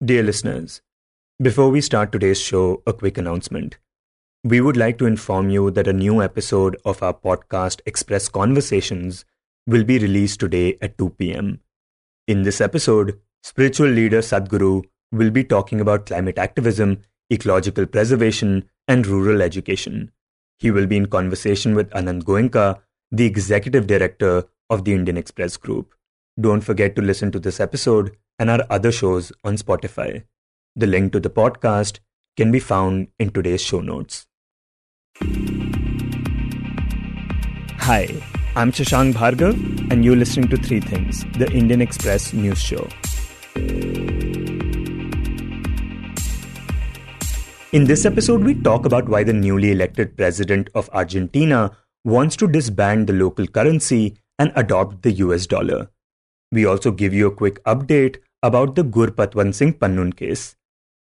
Dear listeners, before we start today's show, a quick announcement. We would like to inform you that a new episode of our podcast, Express Conversations, will be released today at 2 p.m. In this episode, spiritual leader Sadhguru will be talking about climate activism, ecological preservation, and rural education. He will be in conversation with Anand Goenka, the executive director of the Indian Express Group. Don't forget to listen to this episode and our other shows on Spotify. The link to the podcast can be found in today's show notes. Hi, I'm Shashank Bhargava, and you're listening to Three Things, the Indian Express news show. In this episode, we talk about why the newly elected president of Argentina wants to disband the local currency and adopt the US dollar. We also give you a quick update about the Gurpatwant Singh Pannun case.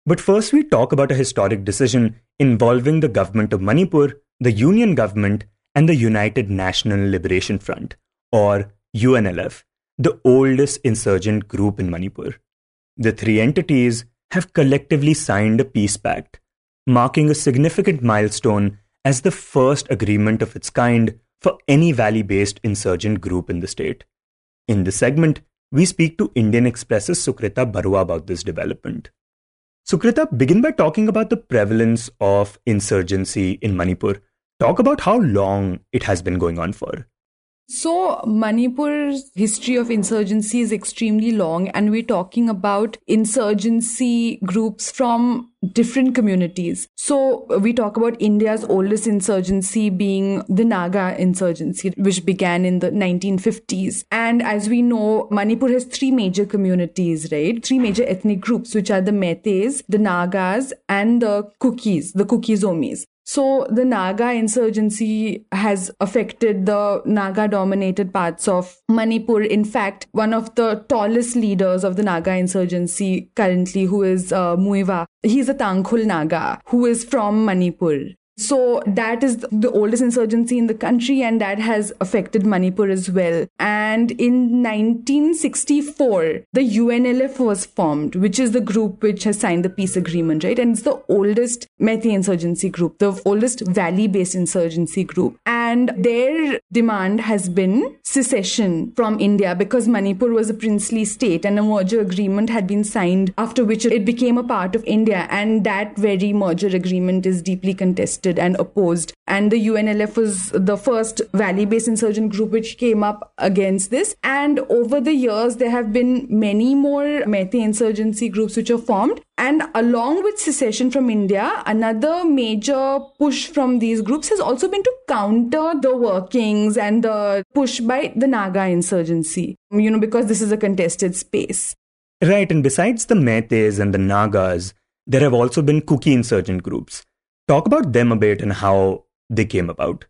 But first, we talk about a historic decision involving the Government of Manipur, the Union Government, and the United National Liberation Front, or UNLF, the oldest insurgent group in Manipur. The three entities have collectively signed a peace pact, marking a significant milestone as the first agreement of its kind for any valley-based insurgent group in the state. In this segment, we speak to Indian Express's Sukrita Barauh about this development. Sukrita, begin by talking about the prevalence of insurgency in Manipur. Talk about how long it has been going on for. So Manipur's history of insurgency is extremely long, and we're talking about insurgency groups from different communities. So we talk about India's oldest insurgency being the Naga insurgency, which began in the 1950s. And as we know, Manipur has three major communities, right? Three major ethnic groups, which are the Meiteis, the Nagas, and the Kuki-Zomis. So the Naga insurgency has affected the Naga-dominated parts of Manipur. In fact, one of the tallest leaders of the Naga insurgency currently, who is Muiwa, he's a Tangkhul Naga who is from Manipur. So that is the oldest insurgency in the country, and that has affected Manipur as well. And in 1964, the UNLF was formed, which is the group which has signed the peace agreement, right? And it's the oldest Meitei insurgency group, the oldest valley-based insurgency group. And their demand has been secession from India, because Manipur was a princely state and a merger agreement had been signed, after which it became a part of India. And that very merger agreement is deeply contested and opposed. And the UNLF was the first valley-based insurgent group which came up against this. And over the years, there have been many more Meitei insurgency groups which are formed. And along with secession from India, another major push from these groups has also been to counter the workings and the push by the Naga insurgency, because this is a contested space. Right, and besides the Meiteis and the Nagas, there have also been Kuki insurgent groups. Talk about them a bit and how they came about.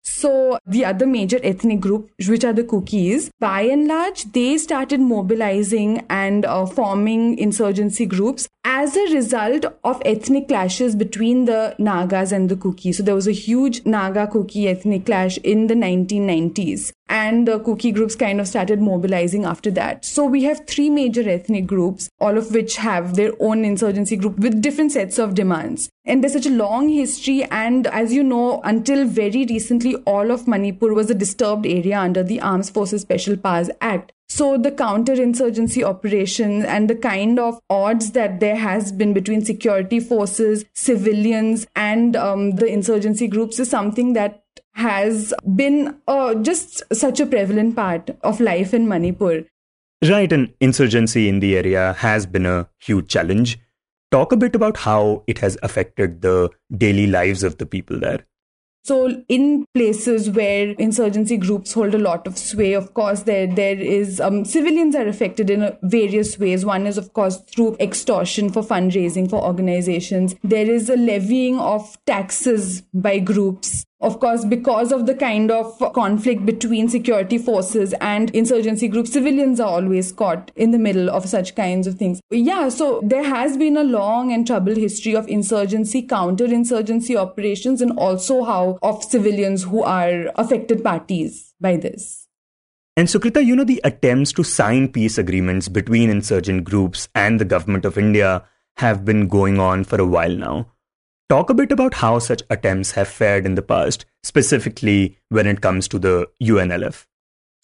So the other major ethnic group, which are the Kukis, by and large, they started mobilizing and forming insurgency groups as a result of ethnic clashes between the Nagas and the Kukis. So there was a huge Naga-Kuki ethnic clash in the 1990s. And the Kuki groups kind of started mobilizing after that. So we have three major ethnic groups, all of which have their own insurgency group with different sets of demands. And there's such a long history. And as you know, until very recently, all of Manipur was a disturbed area under the Armed Forces Special Powers Act. So the counter-insurgency operation and the kind of odds that there has been between security forces, civilians, and the insurgency groups is something that has been just such a prevalent part of life in Manipur. Right, and insurgency in the area has been a huge challenge. Talk a bit about how it has affected the daily lives of the people there. So in places where insurgency groups hold a lot of sway, of course, there is civilians are affected in various ways. One is, of course, through extortion for fundraising for organizations. There is a levying of taxes by groups. Of course, because of the kind of conflict between security forces and insurgency groups, civilians are always caught in the middle of such kinds of things. Yeah, so there has been a long and troubled history of insurgency, counter-insurgency operations, and also how of civilians who are affected parties by this. And Sukrita, the attempts to sign peace agreements between insurgent groups and the government of India have been going on for a while now. Talk a bit about how such attempts have fared in the past, specifically when it comes to the UNLF.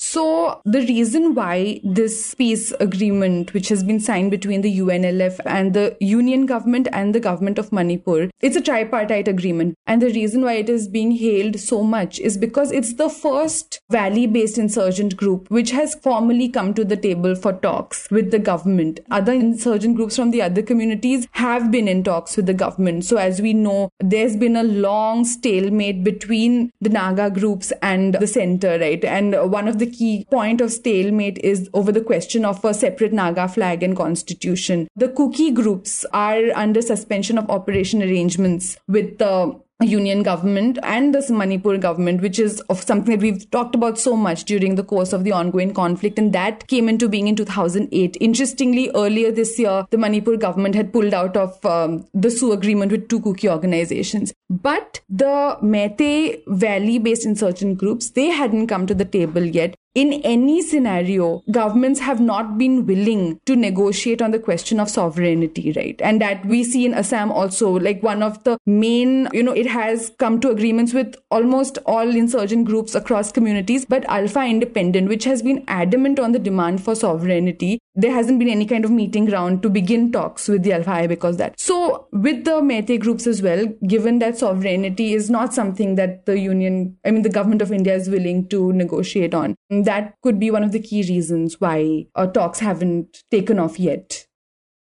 So the reason why this peace agreement, which has been signed between the UNLF and the Union government and the Government of Manipur, it's a tripartite agreement. And the reason why it is being hailed so much is because it's the first valley-based insurgent group which has formally come to the table for talks with the government. Other insurgent groups from the other communities have been in talks with the government. So as we know, there's been a long stalemate between the Naga groups and the center, right? And one of the key point of stalemate is over the question of a separate Naga flag and constitution. The Kuki groups are under suspension of operation arrangements with the Union government and the Manipur government, which is of something that we've talked about so much during the course of the ongoing conflict, and that came into being in 2008. Interestingly, earlier this year, the Manipur government had pulled out of the SU agreement with two Kuki organizations. But the Meitei Valley-based insurgent groups, they hadn't come to the table yet. In any scenario, governments have not been willing to negotiate on the question of sovereignty, right? And that we see in Assam also, like one of the main, it has come to agreements with almost all insurgent groups across communities, but Alpha Independent, which has been adamant on the demand for sovereignty, there hasn't been any kind of meeting ground to begin talks with the Alpha I because of that. So with the Meitei groups as well, given that sovereignty is not something that the government of India is willing to negotiate on, that could be one of the key reasons why talks haven't taken off yet.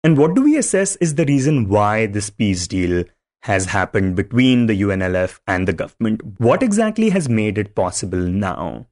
And what do we assess is the reason why this peace deal has happened between the UNLF and the government? What exactly has made it possible now?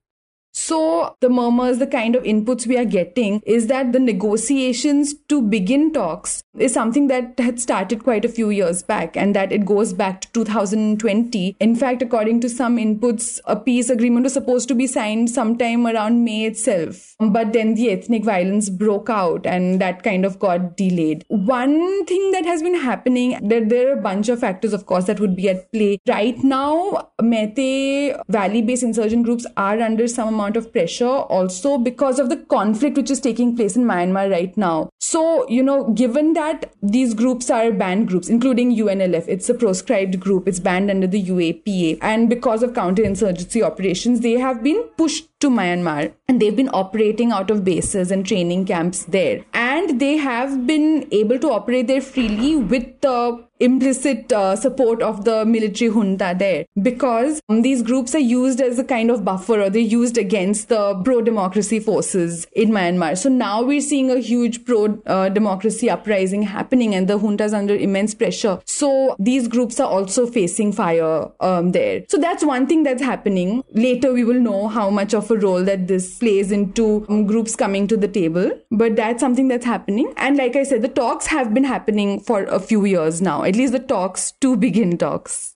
So the murmurs, the kind of inputs we are getting is that the negotiations to begin talks is something that had started quite a few years back, and that it goes back to 2020. In fact, according to some inputs, a peace agreement was supposed to be signed sometime around May itself. But then the ethnic violence broke out and that kind of got delayed. One thing that has been happening, there are a bunch of factors, of course, that would be at play. Right now, Meitei Valley-based insurgent groups are under some amount of pressure also because of the conflict which is taking place in Myanmar right now. So, given that these groups are banned groups, including UNLF, it's a proscribed group, it's banned under the UAPA. And because of counterinsurgency operations, they have been pushed to Myanmar and they've been operating out of bases and training camps there. And they have been able to operate there freely with the implicit support of the military junta there, because these groups are used as a kind of buffer, or they're used against the pro-democracy forces in Myanmar. So now we're seeing a huge pro-democracy uprising happening and the junta is under immense pressure. So these groups are also facing fire there. So that's one thing that's happening. Later we will know how much of a role that this plays into groups coming to the table. But that's something that's happening. And like I said, the talks have been happening for a few years now. At least the talks to begin talks.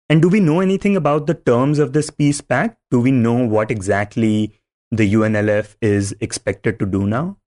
And do we know anything about the terms of this peace pact? Do we know what exactly the UNLF is expected to do now?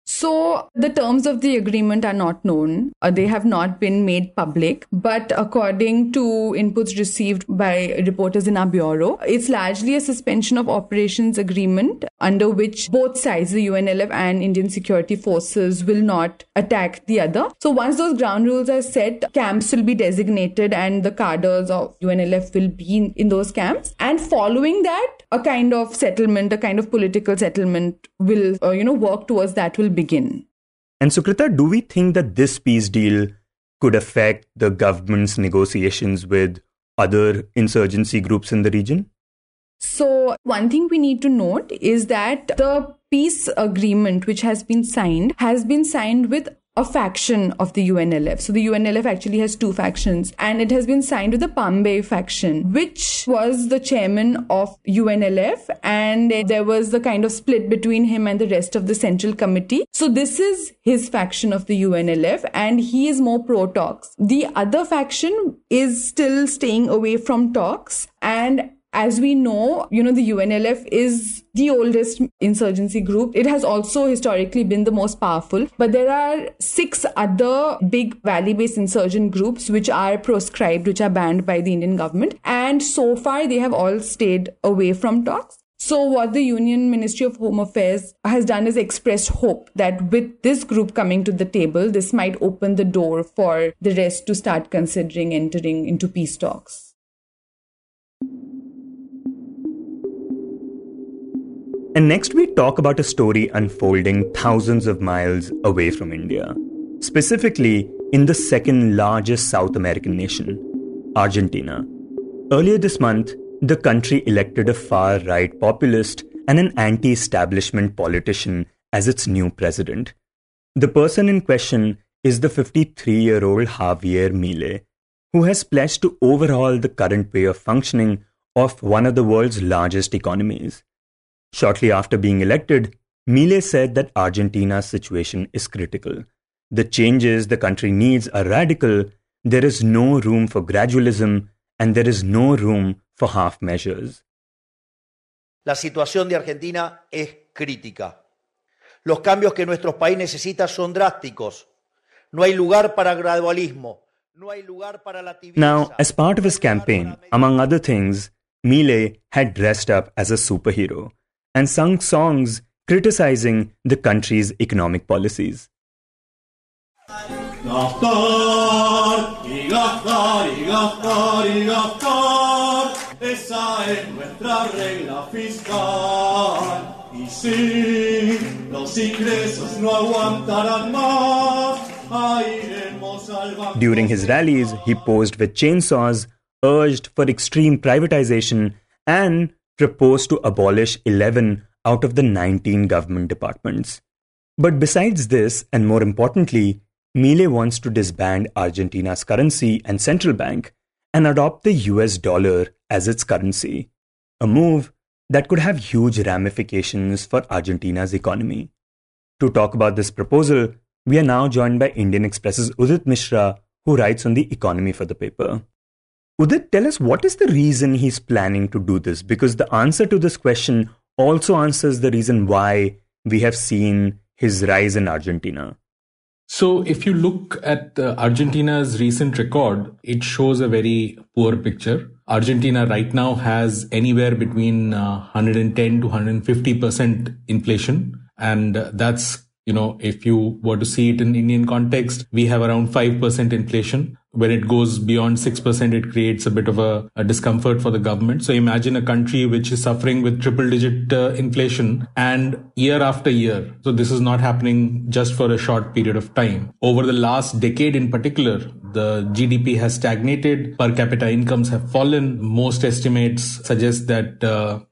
So the terms of the agreement are not known. They have not been made public. But according to inputs received by reporters in our bureau, it's largely a suspension of operations agreement under which both sides, the UNLF and Indian security forces, will not attack the other. So once those ground rules are set, camps will be designated and the cadres of UNLF will be in those camps. And following that, a kind of settlement, a kind of political settlement will, work towards that will begin. And Sukrita, do we think that this peace deal could affect the government's negotiations with other insurgency groups in the region? So one thing we need to note is that the peace agreement which has been signed with a faction of the UNLF. So the UNLF actually has two factions, and it has been signed with the Pambay faction, which was the chairman of UNLF, and there was the kind of split between him and the rest of the central committee. So this is his faction of the UNLF, and he is more pro-talks. The other faction is still staying away from talks, and as we know, the UNLF is the oldest insurgency group. It has also historically been the most powerful. But there are 6 other big valley-based insurgent groups which are proscribed, which are banned by the Indian government. And so far, they have all stayed away from talks. So what the Union Ministry of Home Affairs has done is expressed hope that with this group coming to the table, this might open the door for the rest to start considering entering into peace talks. And next we talk about a story unfolding thousands of miles away from India, specifically in the second largest South American nation, Argentina. Earlier this month, the country elected a far-right populist and an anti-establishment politician as its new president. The person in question is the 53-year-old Javier Milei, who has pledged to overhaul the current way of functioning of one of the world's largest economies. Shortly after being elected, Milei said that Argentina's situation is critical. The changes the country needs are radical, there is no room for gradualism, and there is no room for half measures. La situación de Argentina es crítica. Los cambios que nuestro país necesita son drásticos. No hay lugar para gradualismo. No hay lugar para la tibieza. Now, as part of his campaign, among other things, Milei had dressed up as a superhero and sung songs criticizing the country's economic policies. Gastar, y gastar, y gastar, y gastar, esa es nuestra regla fiscal. Y si los ingresos no aguantarán más, iremos al banco. During his rallies, he posed with chainsaws, urged for extreme privatization, and proposed to abolish 11 out of the 19 government departments. But besides this, and more importantly, Milei wants to disband Argentina's currency and central bank and adopt the US dollar as its currency, a move that could have huge ramifications for Argentina's economy. To talk about this proposal, we are now joined by Indian Express's Udit Misra, who writes on the economy for the paper. Udit, tell us, what is the reason he's planning to do this? Because the answer to this question also answers the reason why we have seen his rise in Argentina. So if you look at Argentina's recent record, it shows a very poor picture. Argentina right now has anywhere between 110 to 150% inflation. And that's, if you were to see it in Indian context, we have around 5% inflation. When it goes beyond 6%, it creates a bit of a discomfort for the government. So imagine a country which is suffering with triple-digit inflation and year after year. So this is not happening just for a short period of time. Over the last decade in particular, the GDP has stagnated, per capita incomes have fallen. Most estimates suggest that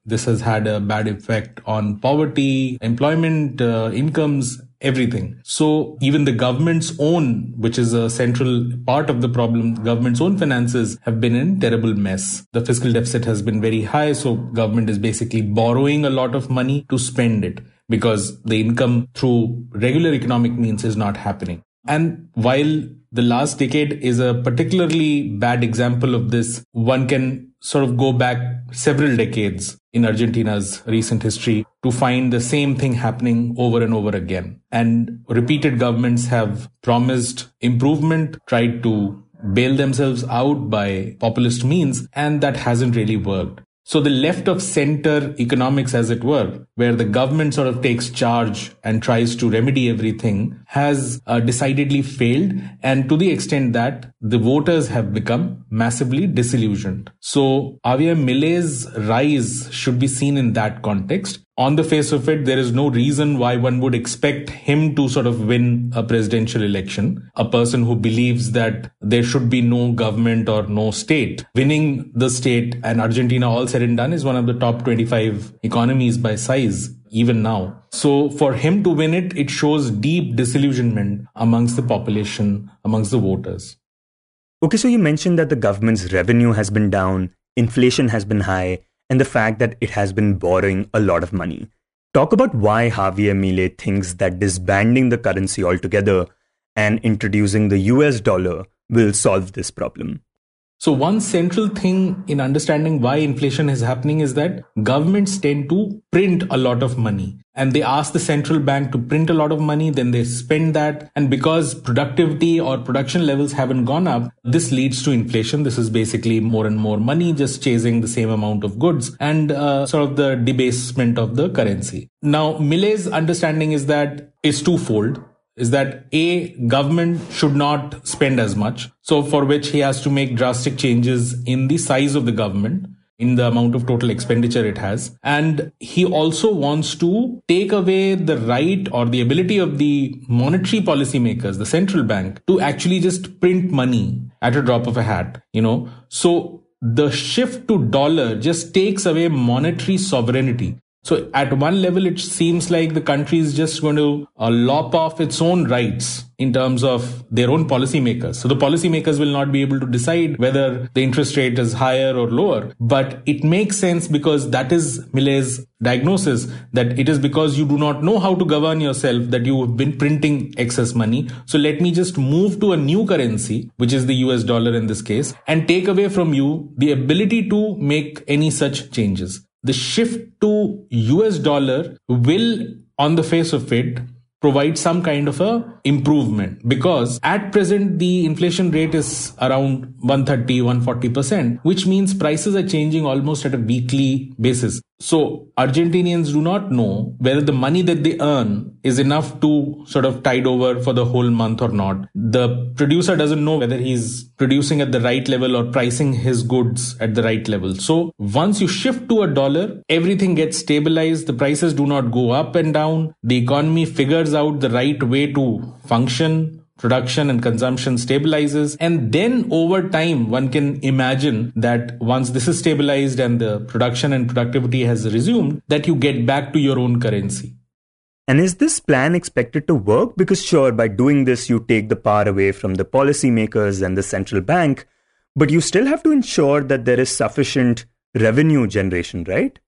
this has had a bad effect on poverty, employment, incomes, everything. So even the government's own, which is a central part of the problem, government's own finances have been in terrible mess. The fiscal deficit has been very high. So government is basically borrowing a lot of money to spend it because the income through regular economic means is not happening. And while the last decade is a particularly bad example of this, one can sort of go back several decades in Argentina's recent history to find the same thing happening over and over again. And repeated governments have promised improvement, tried to bail themselves out by populist means, and that hasn't really worked. So the left of center economics, as it were, where the government sort of takes charge and tries to remedy everything, has decidedly failed. And to the extent that the voters have become massively disillusioned. So Javier Milei's rise should be seen in that context. On the face of it, there is no reason why one would expect him to sort of win a presidential election. A person who believes that there should be no government or no state. Winning the state, and Argentina, all said and done, is one of the top 25 economies by size, even now. So for him to win it, it shows deep disillusionment amongst the population, amongst the voters. Okay, so you mentioned that the government's revenue has been down, inflation has been high, and the fact that it has been borrowing a lot of money. Talk about why Javier Milei thinks that disbanding the currency altogether and introducing the US dollar will solve this problem. So one central thing in understanding why inflation is happening is that governments tend to print a lot of money. And they ask the central bank to print a lot of money, then they spend that. And because productivity or production levels haven't gone up, this leads to inflation. This is basically more and more money just chasing the same amount of goods and sort of the debasement of the currency. Now, Milei's understanding is twofold. Is that A, government should not spend as much. So for which he has to make drastic changes in the size of the government, in the amount of total expenditure it has. And he also wants to take away the right or the ability of the monetary policymakers, the central bank, to actually just print money at a drop of a hat, So the shift to dollar just takes away monetary sovereignty. So at one level, it seems like the country is just going to lop off its own rights in terms of their own policymakers. So the policymakers will not be able to decide whether the interest rate is higher or lower. But it makes sense because that is Milei's diagnosis, that it is because you do not know how to govern yourself that you have been printing excess money. So let me just move to a new currency, which is the US dollar in this case, and take away from you the ability to make any such changes. The shift to US dollar will, on the face of it, provide some kind of a improvement, because at present the inflation rate is around 130-140%, which means prices are changing almost at a weekly basis. So Argentinians do not know whether the money that they earn is enough to sort of tide over for the whole month or not. The producer doesn't know whether he's producing at the right level or pricing his goods at the right level. So once you shift to a dollar, everything gets stabilized. The prices do not go up and down. The economy figures out the right way to function. Production and consumption stabilizes. And then over time, one can imagine that once this is stabilized and the production and productivity has resumed, that you get back to your own currency. And is this plan expected to work? Because sure, by doing this, you take the power away from the policymakers and the central bank, but you still have to ensure that there is sufficient revenue generation, right?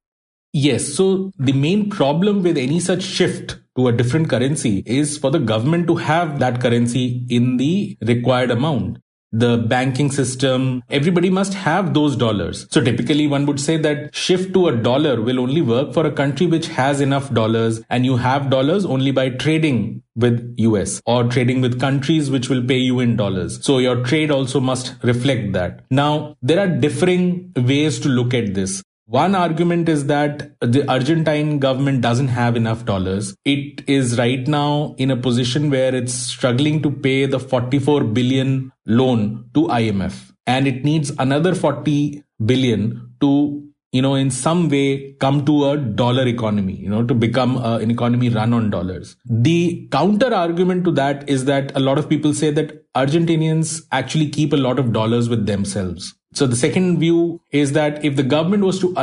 Yes. So the main problem with any such shift to a different currency is for the government to have that currency in the required amount. The banking system, everybody must have those dollars. So typically one would say that shift to a dollar will only work for a country which has enough dollars, and you have dollars only by trading with US or trading with countries which will pay you in dollars. So your trade also must reflect that. Now, there are differing ways to look at this. One argument is that the Argentine government doesn't have enough dollars. It is right now in a position where it's struggling to pay the 44 billion loan to IMF. And it needs another 40 billion to, in some way come to a dollar economy, to become an economy run on dollars. The counter argument to that is that a lot of people say that Argentinians actually keep a lot of dollars with themselves. So the second view is that if the government was to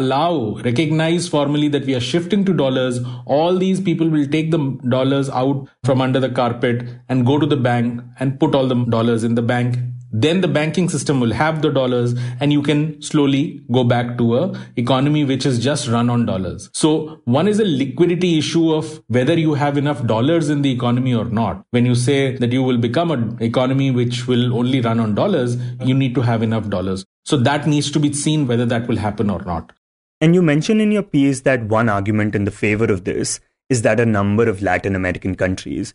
recognize formally that we are shifting to dollars, all these people will take the dollars out from under the carpet and go to the bank and put all the dollars in the bank. Then the banking system will have the dollars and you can slowly go back to a economy which is just run on dollars. So one is a liquidity issue of whether you have enough dollars in the economy or not. When you say that you will become an economy which will only run on dollars, you need to have enough dollars. So that needs to be seen whether that will happen or not. And you mentioned in your piece that one argument in the favor of this is that a number of Latin American countries,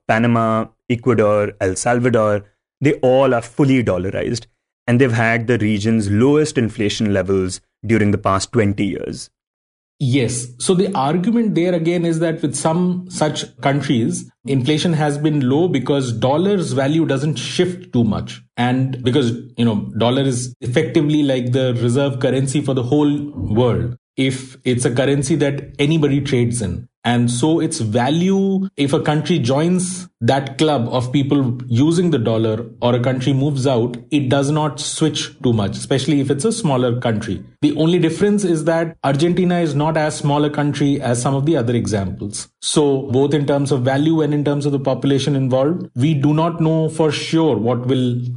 Panama, Ecuador, El Salvador, they all are fully dollarized, and they've had the region's lowest inflation levels during the past 20 years. Yes. So the argument there again is that with some such countries, inflation has been low because dollar's value doesn't shift too much. And because, dollar is effectively like the reserve currency for the whole world. If it's a currency that anybody trades in. And so its value, if a country joins that club of people using the dollar or a country moves out, it does not switch too much, especially if it's a smaller country. The only difference is that Argentina is not as small a country as some of the other examples. So both in terms of value and in terms of the population involved, we do not know for sure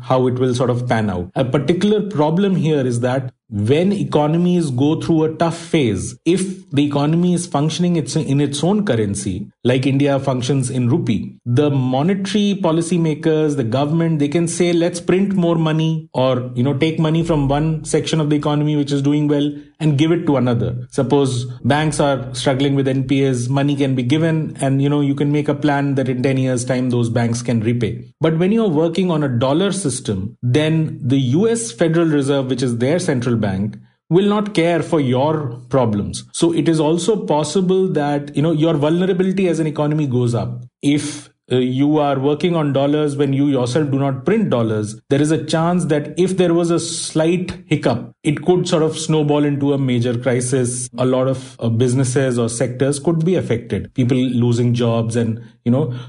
how it will sort of pan out. A particular problem here is that when economies go through a tough phase, if the economy is functioning in its own currency, like India functions in rupee, the monetary policy makers, the government, they can say, let's print more money, or, take money from one section of the economy which is doing well and give it to another. Suppose banks are struggling with NPAs, money can be given, and you can make a plan that in 10 years time those banks can repay. But when you're working on a dollar system, then the US Federal Reserve, which is their central bank, will not care for your problems. So it is also possible that your vulnerability as an economy goes up. If you are working on dollars when you yourself do not print dollars, there is a chance that if there was a slight hiccup, it could sort of snowball into a major crisis. A lot of businesses or sectors could be affected, people losing jobs, and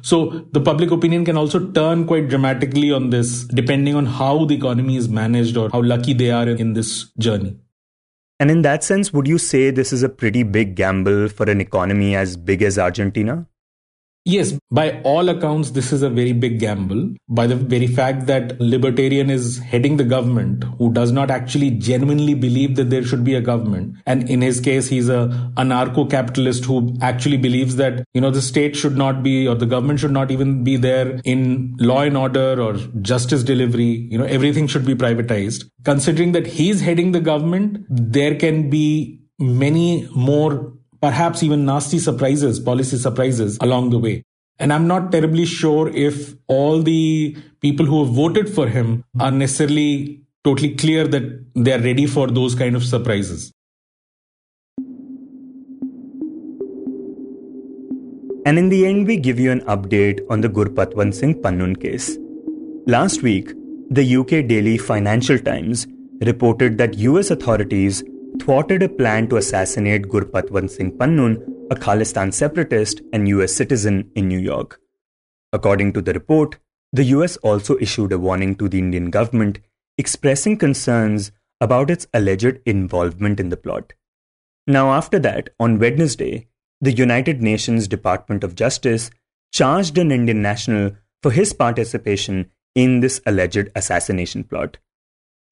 so the public opinion can also turn quite dramatically on this depending on how the economy is managed or how lucky they are in this journey. And in that sense, would you say this is a pretty big gamble for an economy as big as Argentina? Yes, by all accounts, this is a very big gamble. By the very fact that libertarian is heading the government, who does not actually genuinely believe that there should be a government. And in his case, he's a anarcho-capitalist who actually believes that, the state should not be, or the government should not even be there in law and order or justice delivery. Everything should be privatized. Considering that he's heading the government, there can be many more perhaps even nasty surprises, policy surprises along the way. And I'm not terribly sure if all the people who have voted for him are necessarily totally clear that they're ready for those kind of surprises. And in the end, we give you an update on the Gurpatwant Singh Pannun case. Last week, the UK daily Financial Times reported that US authorities thwarted a plan to assassinate Gurpatwant Singh Pannun, a Khalistan separatist and US citizen in New York. According to the report, the US also issued a warning to the Indian government, expressing concerns about its alleged involvement in the plot. Now, after that, on Wednesday, the United Nations Department of Justice charged an Indian national for his participation in this alleged assassination plot.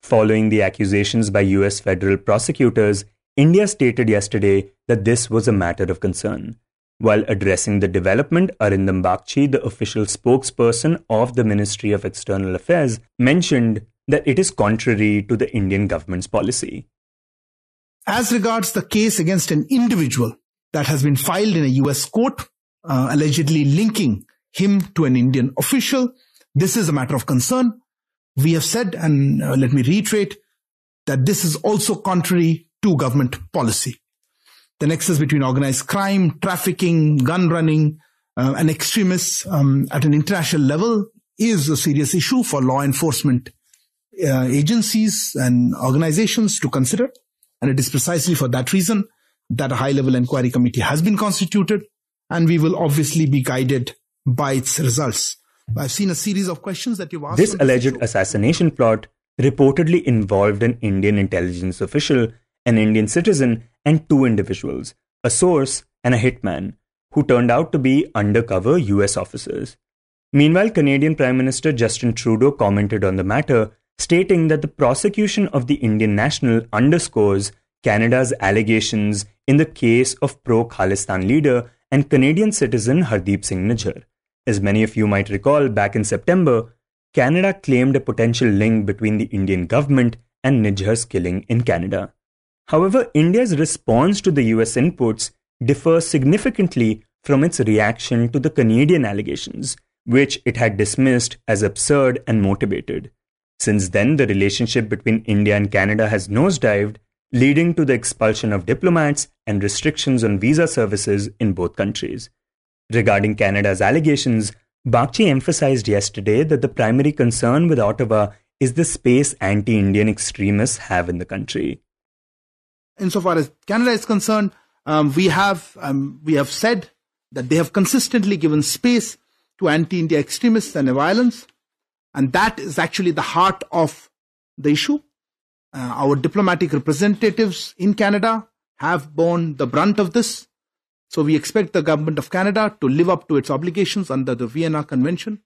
Following the accusations by US federal prosecutors, India stated yesterday that this was a matter of concern. While addressing the development, Arindam Bagchi, the official spokesperson of the Ministry of External Affairs, mentioned that it is contrary to the Indian government's policy. As regards the case against an individual that has been filed in a US court, allegedly linking him to an Indian official, this is a matter of concern. We have said, and let me reiterate, that this is also contrary to government policy. The nexus between organized crime, trafficking, gun running, and extremists at an international level is a serious issue for law enforcement agencies and organizations to consider. And it is precisely for that reason that a high-level inquiry committee has been constituted, and we will obviously be guided by its results. I've seen a series of questions that you've asked. This alleged assassination plot reportedly involved an Indian intelligence official, an Indian citizen, and two individuals, a source and a hitman, who turned out to be undercover US officers. Meanwhile, Canadian Prime Minister Justin Trudeau commented on the matter, stating that the prosecution of the Indian national underscores Canada's allegations in the case of pro-Khalistan leader and Canadian citizen Hardeep Singh Nijjar. As many of you might recall, back in September, Canada claimed a potential link between the Indian government and Nijjar's killing in Canada. However, India's response to the US inputs differs significantly from its reaction to the Canadian allegations, which it had dismissed as absurd and motivated. Since then, the relationship between India and Canada has nosedived, leading to the expulsion of diplomats and restrictions on visa services in both countries. Regarding Canada's allegations, Bagchi emphasized yesterday that the primary concern with Ottawa is the space anti-Indian extremists have in the country. Insofar as Canada is concerned, we have said that they have consistently given space to anti-India extremists and violence, and that is actually the heart of the issue. Our diplomatic representatives in Canada have borne the brunt of this. So we expect the Government of Canada to live up to its obligations under the Vienna Convention.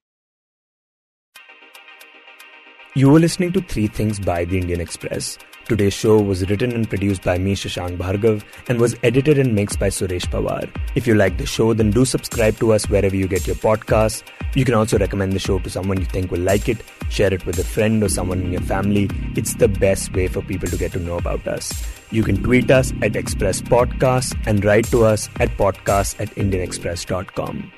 You were listening to Three Things by the Indian Express, Today's show was written and produced by me, Shashank Bhargava, and was edited and mixed by Suresh Pawar. If you like the show, then do subscribe to us wherever you get your podcasts. You can also recommend the show to someone you think will like it, share it with a friend or someone in your family. It's the best way for people to get to know about us. You can tweet us at Express Podcasts and write to us at podcasts@indianexpress.com.